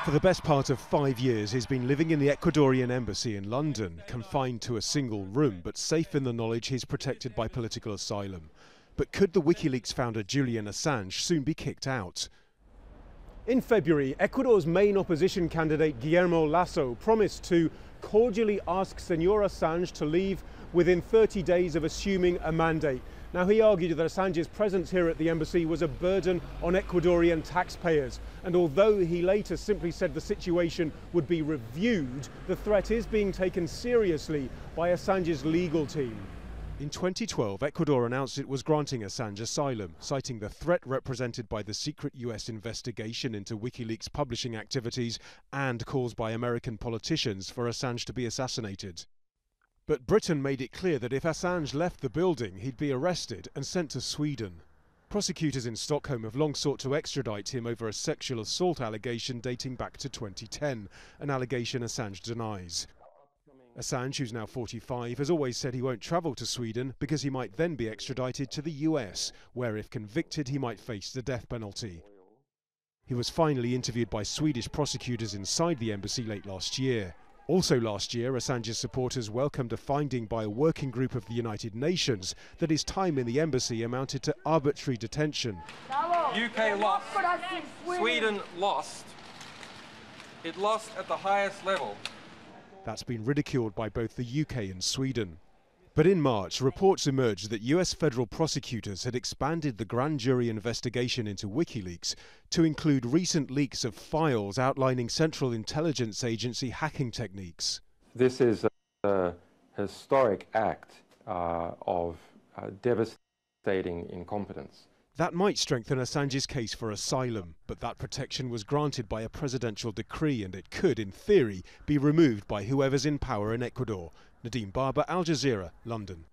For the best part of 5 years, he's been living in the Ecuadorian embassy in London, confined to a single room, but safe in the knowledge he's protected by political asylum. But could the WikiLeaks founder Julian Assange soon be kicked out? In February, Ecuador's main opposition candidate Guillermo Lasso promised to cordially ask Senor Assange to leave within 30 days of assuming a mandate. Now, he argued that Assange's presence here at the embassy was a burden on Ecuadorian taxpayers. And although he later simply said the situation would be reviewed, the threat is being taken seriously by Assange's legal team. In 2012, Ecuador announced it was granting Assange asylum, citing the threat represented by the secret US investigation into WikiLeaks publishing activities and calls by American politicians for Assange to be assassinated. But Britain made it clear that if Assange left the building, he'd be arrested and sent to Sweden. Prosecutors in Stockholm have long sought to extradite him over a sexual assault allegation dating back to 2010, an allegation Assange denies. Assange, who's now 45, has always said he won't travel to Sweden because he might then be extradited to the US, where if convicted he might face the death penalty. He was finally interviewed by Swedish prosecutors inside the embassy late last year. Also last year, Assange's supporters welcomed a finding by a working group of the United Nations that his time in the embassy amounted to arbitrary detention. UK lost, Sweden lost. It lost at the highest level. That's been ridiculed by both the UK and Sweden. But in March, reports emerged that US federal prosecutors had expanded the grand jury investigation into WikiLeaks to include recent leaks of files outlining Central Intelligence Agency hacking techniques. This is a historic act of devastating incompetence. That might strengthen Assange's case for asylum, but that protection was granted by a presidential decree and it could, in theory, be removed by whoever's in power in Ecuador. Nadim, Al Jazeera, London.